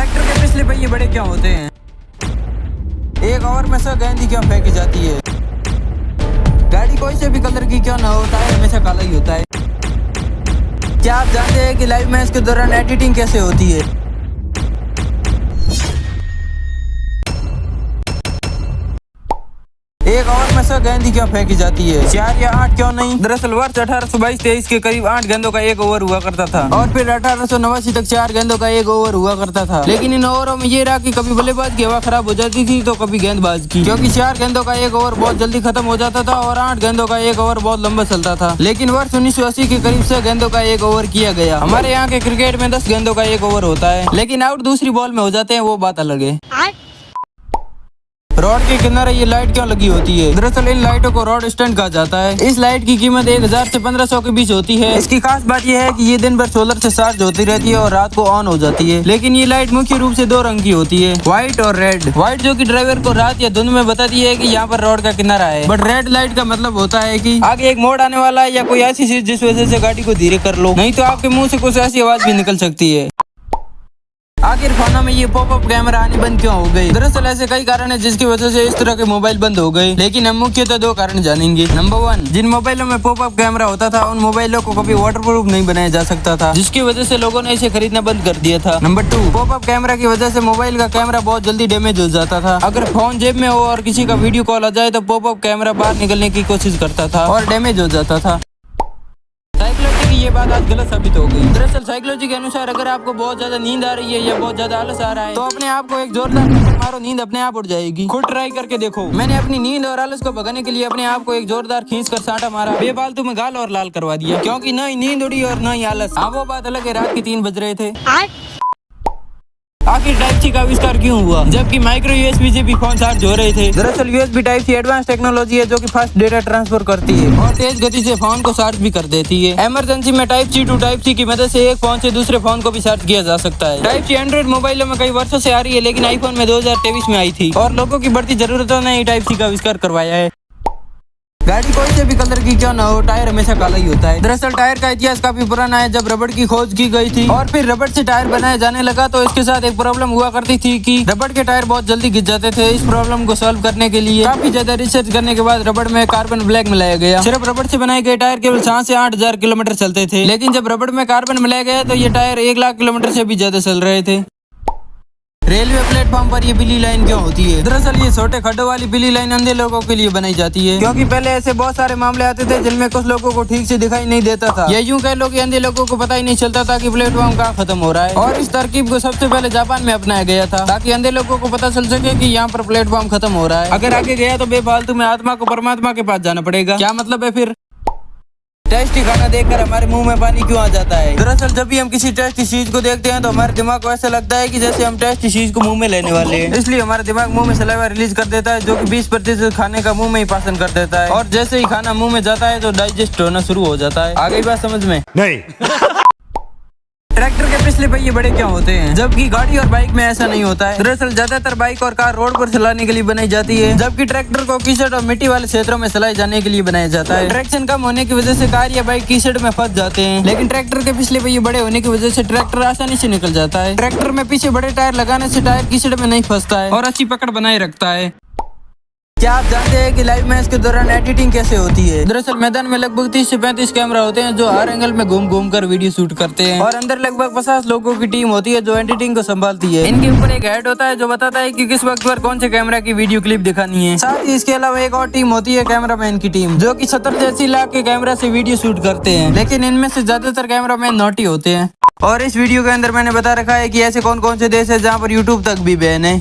Tractor के पिछले पहिए बड़े क्यों होते हैं? एक ओवर में 100 गेंद क्यों फेंकी जाती है? गाड़ी कोई से भी कलर की क्यों ना हो, टायर हमेशा काला ही होता है। क्या आप जानते हैं कि लाइव मैच के दौरान एडिटिंग कैसे होती है? एक ओवर में 100 गेंद क्यों फेंकी जाती है? 4 या 8 क्यों नहीं? दरअसल वर्ष 1822-23 के करीब 8 गेंदों का एक ओवर हुआ करता था और फिर 1889 तक 4 गेंदों का एक ओवर हुआ करता था। लेकिन इन ओवरों में ये रहा कि कभी बल्लेबाज की हवा खराब हो जाती थी तो कभी गेंदबाज की, क्योंकि 4 गेंदों का एक ओवर बहुत जल्दी खत्म हो जाता था और 8 गेंदों का एक ओवर बहुत लंबा चलता था। लेकिन वर्ष 1980 के करीब 100 गेंदों का एक ओवर किया गया। हमारे यहाँ के क्रिकेट में 10 गेंदों का एक ओवर होता है, लेकिन आउट दूसरी बॉल में हो जाते हैं, वो बात अलग है। रोड के किनारे ये लाइट क्यों लगी होती है? दरअसल इन लाइटों को रोड स्टैंड कहा जाता है। इस लाइट की कीमत 1000 से 1500 के बीच होती है। इसकी खास बात यह है कि ये दिन भर सोलर से चार्ज होती रहती है और रात को ऑन हो जाती है। लेकिन ये लाइट मुख्य रूप से 2 रंग की होती है, व्हाइट और रेड। व्हाइट जो कि ड्राइवर को रात या धुंध में बताती है कि यहाँ पर रोड का किनारा है, बट रेड लाइट का मतलब होता है कि आगे एक मोड़ आने वाला है या कोई ऐसी चीज जिस वजह से गाड़ी को धीरे कर लो, नहीं तो आपके मुंह से कुछ ऐसी आवाज भी निकल सकती है। आखिर फोनों में ये पॉपअप कैमरा आनी बंद क्यों हो गई? दरअसल ऐसे कई कारण है जिसकी वजह से इस तरह के मोबाइल बंद हो गए, लेकिन हम मुख्यतः 2 कारण जानेंगे। नंबर 1, जिन मोबाइलों में पॉपअप कैमरा होता था उन मोबाइलों को कभी वाटरप्रूफ नहीं बनाया जा सकता था, जिसकी वजह से लोगों ने इसे खरीदना बंद कर दिया था। नंबर 2, पॉपअप कैमरा की वजह से मोबाइल का कैमरा बहुत जल्दी डैमेज हो जाता था। अगर फोन जेब में हो और किसी का वीडियो कॉल आ जाए तो पॉपअप कैमरा बाहर निकलने की कोशिश करता था और डैमेज हो जाता था। साइकोलॉजी की ये बात आज गलत साबित हो गई। दरअसल साइकोलॉजी के अनुसार अगर आपको बहुत ज्यादा नींद आ रही है या बहुत ज्यादा आलस आ रहा है तो अपने आप को एक जोरदार थप्पड़ मारो, नींद अपने आप उड़ जाएगी। खुद ट्राई करके देखो। मैंने अपनी नींद और आलस को भगाने के लिए अपने आप को एक जोरदार खींच कर साटा मारा, बेफालतू में गाल और लाल करवा दिया, क्योंकि न ही नींद उड़ी और न ही आलस। हाँ, वो बात अलग है, रात के 3 बज रहे थे। आखिर टाइप सी का आविष्कार क्यों हुआ जबकि माइक्रो यूएसबी से भी फोन चार्ज हो रहे थे? दरअसल USB type C advance technology है जो कि फास्ट डेटा ट्रांसफर करती है और तेज गति से फोन को चार्ज भी कर देती है। इमरजेंसी में type C to type C की मदद से एक फोन से दूसरे फोन को भी चार्ज किया जा सकता है। टाइप सी एंड्रॉइड मोबाइलों में कई वर्षों से आ रही है, लेकिन आईफोन में 2023 में आई थी और लोगों की बढ़ती जरूरतों ने टाइप सी का आविष्कार करवाया है। गाड़ी कोई से भी कलर की क्यों ना हो, टायर हमेशा काला ही होता है। दरअसल टायर का इतिहास काफी पुराना है। जब रबड़ की खोज की गई थी और फिर रबड़ से टायर बनाया जाने लगा तो इसके साथ एक प्रॉब्लम हुआ करती थी कि रबड़ के टायर बहुत जल्दी घिस जाते थे। इस प्रॉब्लम को सॉल्व करने के लिए काफी ज्यादा रिसर्च करने के बाद रबड़ में कार्बन ब्लैक मिलाया गया। सिर्फ रबड़ से बनाए गए टायर केवल 7 से 8000 किलोमीटर चलते थे, लेकिन जब रबड़ में कार्बन मिलाया गया तो ये टायर 1 लाख किलोमीटर से भी ज्यादा चल रहे थे। रेलवे प्लेटफॉर्म पर ये पीली लाइन क्यों होती है? दरअसल ये छोटे खड्डों वाली पीली लाइन अंधे लोगों के लिए बनाई जाती है, क्योंकि पहले ऐसे बहुत सारे मामले आते थे जिनमें कुछ लोगों को ठीक से दिखाई नहीं देता था या यूं कह लो कि अंधे लोगों को पता ही नहीं चलता था कि प्लेटफॉर्म कहाँ खत्म हो रहा है। और इस तरकीब को सबसे पहले जापान में अपनाया गया था ताकि अंधे लोगों को पता चल सके कि यहाँ पर प्लेटफॉर्म खत्म हो रहा है। अगर आगे गया तो बेफालतू में आत्मा को परमात्मा के पास जाना पड़ेगा। क्या मतलब है फिर? टेस्टी खाना देखकर हमारे मुंह में पानी क्यों आ जाता है? दरअसल जब भी हम किसी टेस्टी चीज को देखते हैं तो हमारे दिमाग को ऐसा लगता है कि जैसे हम टेस्टी चीज को मुंह में लेने वाले हैं। इसलिए हमारा दिमाग मुंह में सलाइवा रिलीज कर देता है जो कि 20% खाने का मुंह में ही पाचन कर देता है और जैसे ही खाना मुंह में जाता है तो डाइजेस्ट होना शुरू हो जाता है। आ गई बात समझ में? नहीं। ट्रैक्टर के पिछले पहिए बड़े क्यों होते हैं जबकि गाड़ी और बाइक में ऐसा नहीं होता है? दरअसल ज्यादातर बाइक और कार रोड पर चलाने के लिए बनाई जाती है, जबकि ट्रैक्टर को कीचड़ और मिट्टी वाले क्षेत्रों में चलाए जाने के लिए बनाया जाता है। ट्रैक्शन कम होने की वजह से कार या बाइक कीचड़ में फंस जाते हैं, लेकिन ट्रैक्टर के पिछले पहिए बड़े होने की वजह से ट्रैक्टर आसानी से निकल जाता है। ट्रैक्टर में पीछे बड़े टायर लगाने से टायर कीचड़ में नहीं फंसता है और अच्छी पकड़ बनाए रखता है। क्या आप जानते हैं कि लाइव मैच के दौरान एडिटिंग कैसे होती है? दरअसल मैदान में लगभग 30 से 35 कैमरा होते हैं जो हर एंगल में घूम घूम कर वीडियो शूट करते हैं और अंदर लगभग 50 लोगों की टीम होती है जो एडिटिंग को संभालती है। इनके ऊपर एक हेड होता है जो बताता है कि किस वक्त पर कौन से कैमरा की वीडियो क्लिप दिखानी है। साथ ही इसके अलावा एक और टीम होती है कैमरामैन की टीम, जो कि 70 से 80 लाख के कैमरा से वीडियो शूट करते हैं, लेकिन इनमें से ज्यादातर कैमरामैन नॉटी होते हैं। और इस वीडियो के अंदर मैंने बता रखा है कि ऐसे कौन कौन से देश है जहाँ पर यूट्यूब तक भी बैन है।